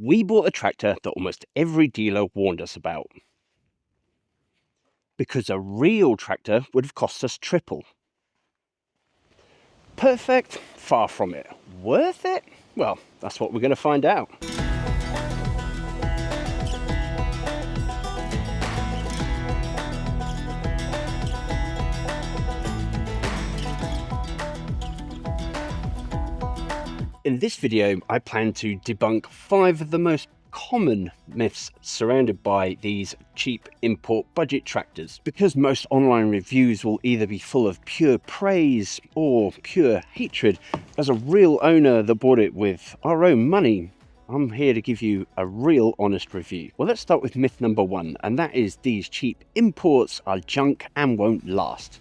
We bought a tractor that almost every dealer warned us about. Because a real tractor would have cost us triple. Perfect? Far from it. Worth it? Well, that's what we're going to find out. In this video, I plan to debunk 5 of the most common myths surrounded by these cheap import budget tractors. Because most online reviews will either be full of pure praise or pure hatred, as a real owner that bought it with our own money, I'm here to give you a real honest review. Well, let's start with myth number 1, and that is these cheap imports are junk and won't last.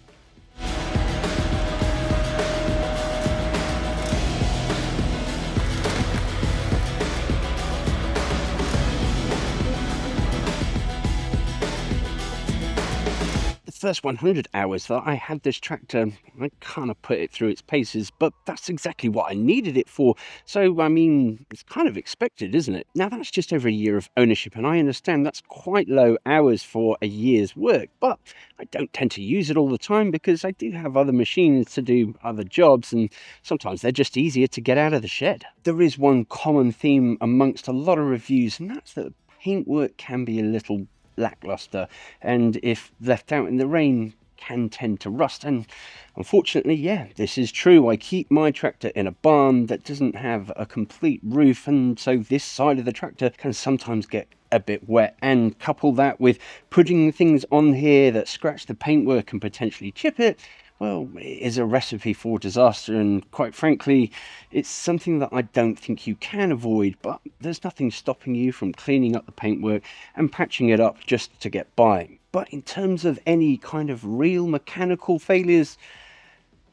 First 100 hours that I had this tractor, I kind of put it through its paces, but that's exactly what I needed it for. So, I mean, it's kind of expected, isn't it? Now, that's just over a year of ownership, and I understand that's quite low hours for a year's work, but I don't tend to use it all the time because I do have other machines to do other jobs, and sometimes they're just easier to get out of the shed. There is one common theme amongst a lot of reviews, and that's that paintwork can be a little lackluster, and if left out in the rain can tend to rust. And unfortunately, yeah, this is true. I keep my tractor in a barn that doesn't have a complete roof, and so this side of the tractor can sometimes get a bit wet, and couple that with putting things on here that scratch the paintwork and potentially chip it, well, it is a recipe for disaster. And quite frankly, it's something that I don't think you can avoid, but there's nothing stopping you from cleaning up the paintwork and patching it up just to get by. But in terms of any kind of real mechanical failures,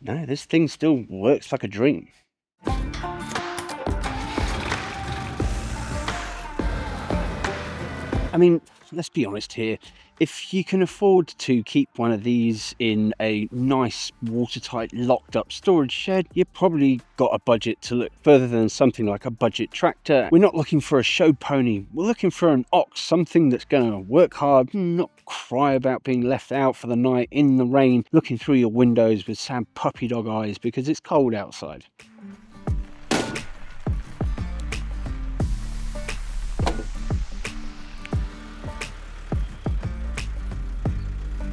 no, this thing still works like a dream. I mean, let's be honest here. If you can afford to keep one of these in a nice, watertight, locked-up storage shed, you've probably got a budget to look further than something like a budget tractor. We're not looking for a show pony. We're looking for an ox, something that's going to work hard, not cry about being left out for the night in the rain, looking through your windows with sad puppy dog eyes because it's cold outside.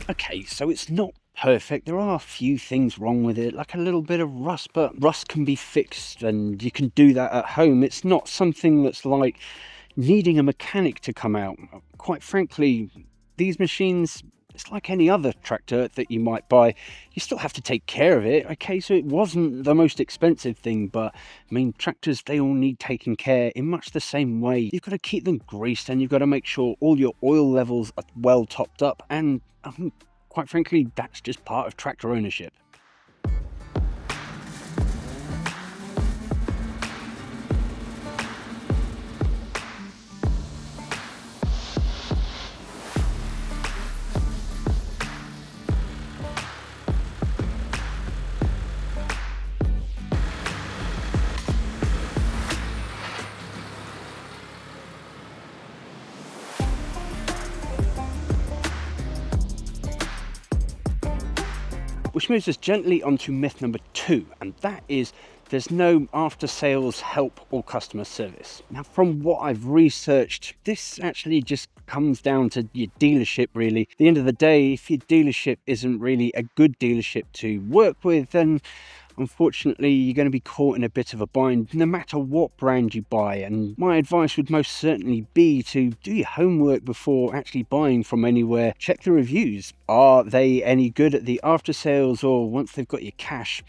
Okay, so it's not perfect. There are a few things wrong with it, like a little bit of rust, but rust can be fixed and you can do that at home. It's not something that's like needing a mechanic to come out. Quite frankly, these machines, it's like any other tractor that you might buy. You still have to take care of it. Okay, so it wasn't the most expensive thing, but I mean, tractors, they all need taking care in much the same way. You've got to keep them greased and you've got to make sure all your oil levels are well topped up. And quite frankly, that's just part of tractor ownership. Which moves us gently onto myth number 2, and that is there's no after-sales help or customer service. Now, from what I've researched, this actually just comes down to your dealership, really. At the end of the day, if your dealership isn't really a good dealership to work with, then unfortunately you're going to be caught in a bit of a bind no matter what brand you buy. And my advice would most certainly be to do your homework before actually buying from anywhere. Check the reviews. Are they any good at the after sales, or once they've got your cash,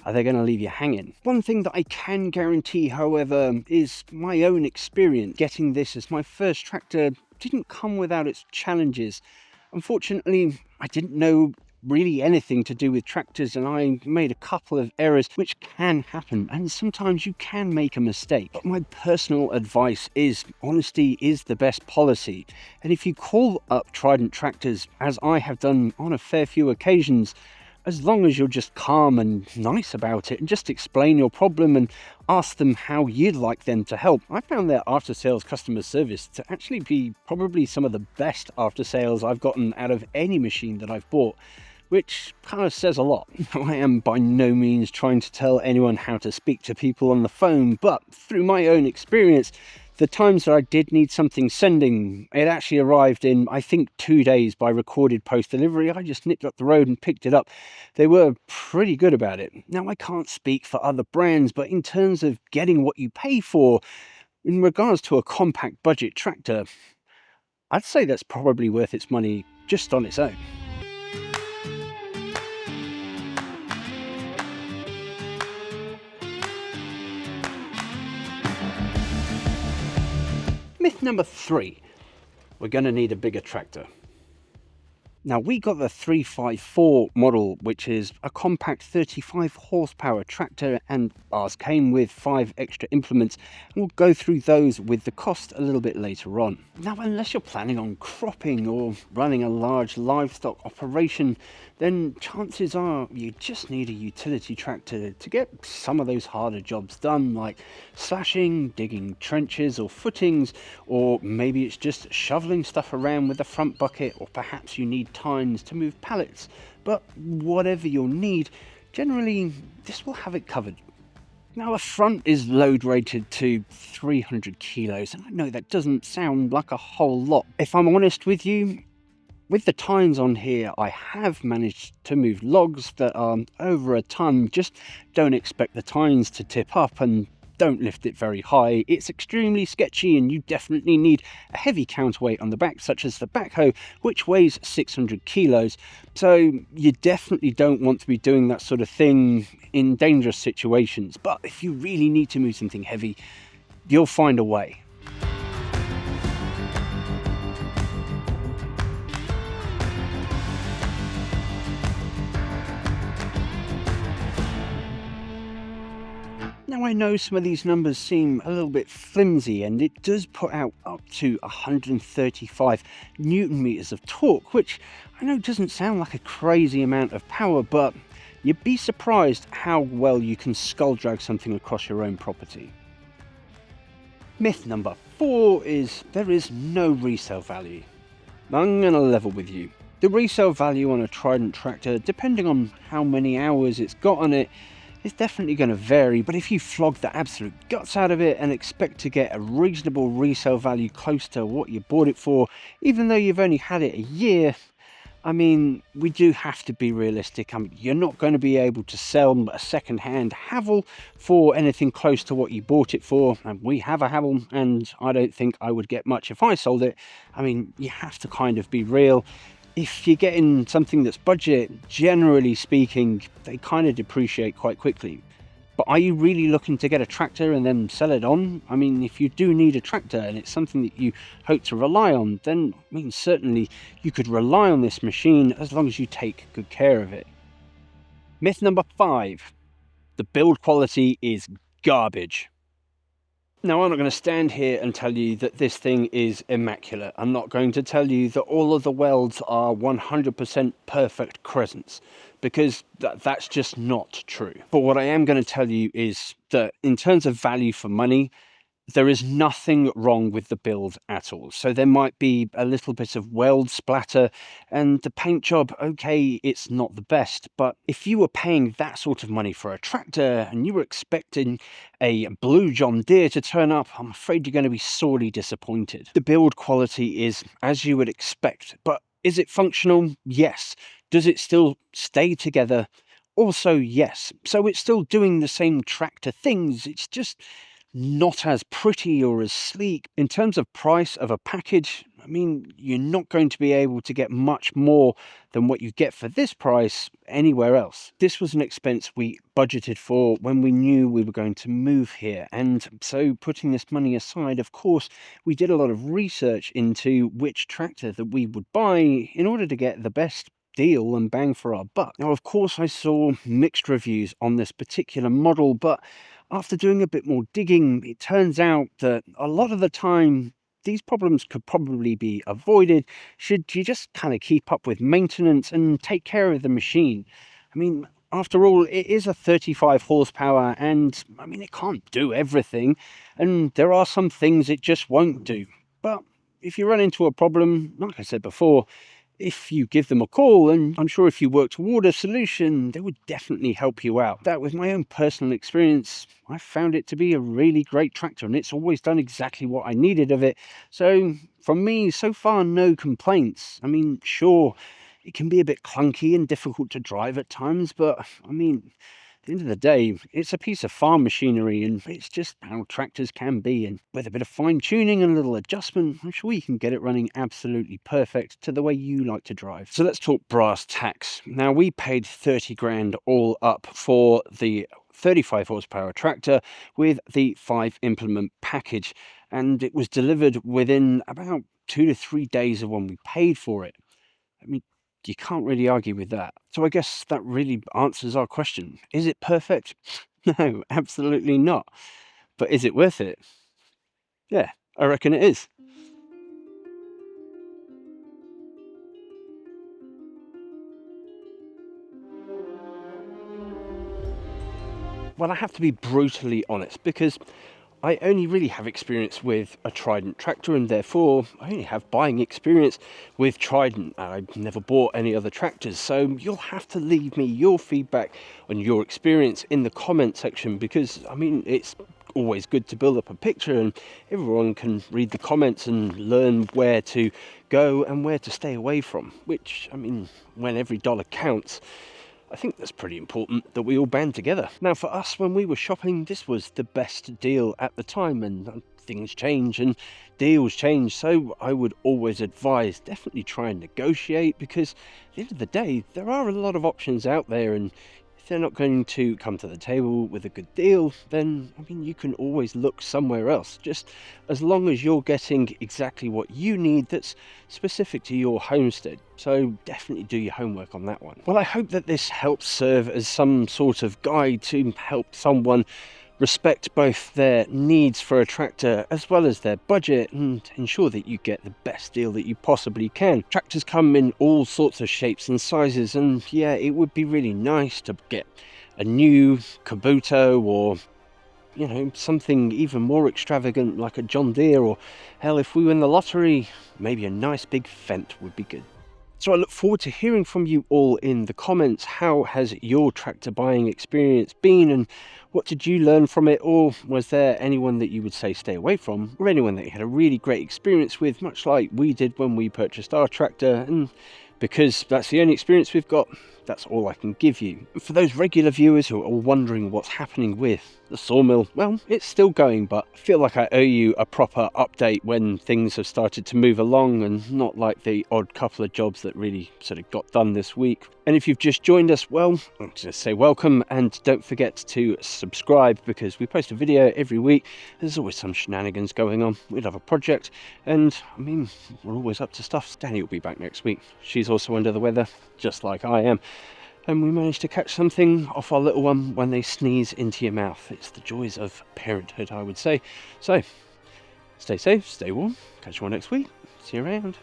are they going to leave you hanging? One thing that I can guarantee, however, is my own experience. Getting this as my first tractor didn't come without its challenges. Unfortunately, I didn't know really anything to do with tractors, and I made a couple of errors, which can happen, and sometimes you can make a mistake. But my personal advice is honesty is the best policy, and if you call up Trident Tractors, as I have done on a fair few occasions, as long as you're just calm and nice about it and just explain your problem and ask them how you'd like them to help. I found their after sales customer service to actually be probably some of the best after sales I've gotten out of any machine that I've bought, which kind of says a lot. I am by no means trying to tell anyone how to speak to people on the phone, but through my own experience, the times that I did need something sending, it actually arrived in, I think, 2 days by recorded post delivery. I just nipped up the road and picked it up. They were pretty good about it. Now, I can't speak for other brands, but in terms of getting what you pay for, in regards to a compact budget tractor, I'd say that's probably worth its money just on its own. Myth number 3, we're going to need a bigger tractor. Now, we got the 354 model, which is a compact 35 horsepower tractor, and ours came with 5 extra implements, and we'll go through those with the cost a little bit later on. Now, unless you're planning on cropping or running a large livestock operation, then chances are you just need a utility tractor to get some of those harder jobs done, like slashing, digging trenches or footings, or maybe it's just shoveling stuff around with the front bucket, or perhaps you need tines to move pallets. But whatever you'll need, generally this will have it covered. Now, the front is load rated to 300 kilos, and I know that doesn't sound like a whole lot. If I'm honest with you, with the tines on here, I have managed to move logs that are over a ton. Just don't expect the tines to tip up, and don't lift it very high. It's extremely sketchy, and you definitely need a heavy counterweight on the back, such as the backhoe, which weighs 600 kilos. So you definitely don't want to be doing that sort of thing in dangerous situations. But if you really need to move something heavy, you'll find a way. Now, I know some of these numbers seem a little bit flimsy, and it does put out up to 135 newton meters of torque, which I know doesn't sound like a crazy amount of power, but you'd be surprised how well you can skull drag something across your own property. Myth number 4 is there is no resale value. I'm going to level with you. The resale value on a Trident tractor, depending on how many hours it's got on it, is definitely going to vary, but if you flog the absolute guts out of it and expect to get a reasonable resale value close to what you bought it for, even though you've only had it a year, I mean, we do have to be realistic. You're not going to be able to sell a second-hand Havel for anything close to what you bought it for. And we have a Havel, and I don't think I would get much if I sold it. I mean, you have to kind of be real. If you're getting something that's budget, generally speaking, they kind of depreciate quite quickly. But are you really looking to get a tractor and then sell it on? I mean, if you do need a tractor and it's something that you hope to rely on, then I mean, certainly you could rely on this machine as long as you take good care of it. Myth number 5, the build quality is garbage. Now, I'm not going to stand here and tell you that this thing is immaculate. I'm not going to tell you that all of the welds are 100% perfect crescents, because that's just not true. But what I am going to tell you is that in terms of value for money, there is nothing wrong with the build at all. So there might be a little bit of weld splatter, and the paint job, okay, it's not the best. But if you were paying that sort of money for a tractor and you were expecting a blue John Deere to turn up, I'm afraid you're going to be sorely disappointed. The build quality is as you would expect, but is it functional? Yes. Does it still stay together? Also, yes. So it's still doing the same tractor things. It's just not as pretty or as sleek. In terms of price of a package, I mean, you're not going to be able to get much more than what you get for this price anywhere else. This was an expense we budgeted for when we knew we were going to move here. And so putting this money aside, of course, we did a lot of research into which tractor that we would buy in order to get the best deal and bang for our buck. Now, of course, I saw mixed reviews on this particular model, but after doing a bit more digging, it turns out that a lot of the time these problems could probably be avoided should you just kind of keep up with maintenance and take care of the machine. I mean, after all, it is a 35 horsepower, and I mean, it can't do everything, and there are some things it just won't do. But if you run into a problem, like I said before, if you give them a call, and I'm sure if you work toward a solution, they would definitely help you out. That, with my own personal experience, I found it to be a really great tractor, and it's always done exactly what I needed of it. So from me, so far, no complaints. I mean, sure, it can be a bit clunky and difficult to drive at times, but I mean, at the end of the day, it's a piece of farm machinery, and it's just how tractors can be. And with a bit of fine tuning and a little adjustment, I'm sure you can get it running absolutely perfect to the way you like to drive. So let's talk brass tacks. Now, we paid 30 grand all up for the 35 horsepower tractor with the 5 implement package, and it was delivered within about 2 to 3 days of when we paid for it. I mean, you can't really argue with that. So I guess that really answers our question. Is it perfect? No, absolutely not. But is it worth it? Yeah, I reckon it is. Well, I have to be brutally honest, because I only really have experience with a Trident tractor, and therefore I only have buying experience with Trident. I've never bought any other tractors, so you'll have to leave me your feedback on your experience in the comment section, because I mean, it's always good to build up a picture and everyone can read the comments and learn where to go and where to stay away from, which, I mean, when every dollar counts, I think that's pretty important that we all band together. Now, for us, when we were shopping, this was the best deal at the time, and things change and deals change. So I would always advise definitely try and negotiate, because at the end of the day, there are a lot of options out there, and if they're not going to come to the table with a good deal, then I mean, you can always look somewhere else, just as long as you're getting exactly what you need that's specific to your homestead. So definitely do your homework on that one. Well, I hope that this helps serve as some sort of guide to help someone respect both their needs for a tractor as well as their budget, and ensure that you get the best deal that you possibly can. Tractors come in all sorts of shapes and sizes, and yeah, it would be really nice to get a new Kabuto, or you know, something even more extravagant like a John Deere, or hell, if we win the lottery, maybe a nice big Fendt would be good. So I look forward to hearing from you all in the comments. How has your tractor buying experience been, and what did you learn from it? Or was there anyone that you would say stay away from, or anyone that you had a really great experience with, much like we did when we purchased our tractor? And because that's the only experience we've got, that's all I can give you. For those regular viewers who are wondering what's happening with the sawmill, well, it's still going, but I feel like I owe you a proper update when things have started to move along, and not like the odd couple of jobs that really sort of got done this week. And if you've just joined us, well, I'll just say welcome, and don't forget to subscribe, because we post a video every week. There's always some shenanigans going on. We love a project, and I mean, we're always up to stuff. Danny will be back next week. She's also under the weather, just like I am. And we managed to catch something off our little one when they sneeze into your mouth. It's the joys of parenthood, I would say. So, stay safe, stay warm. Catch you all next week. See you around.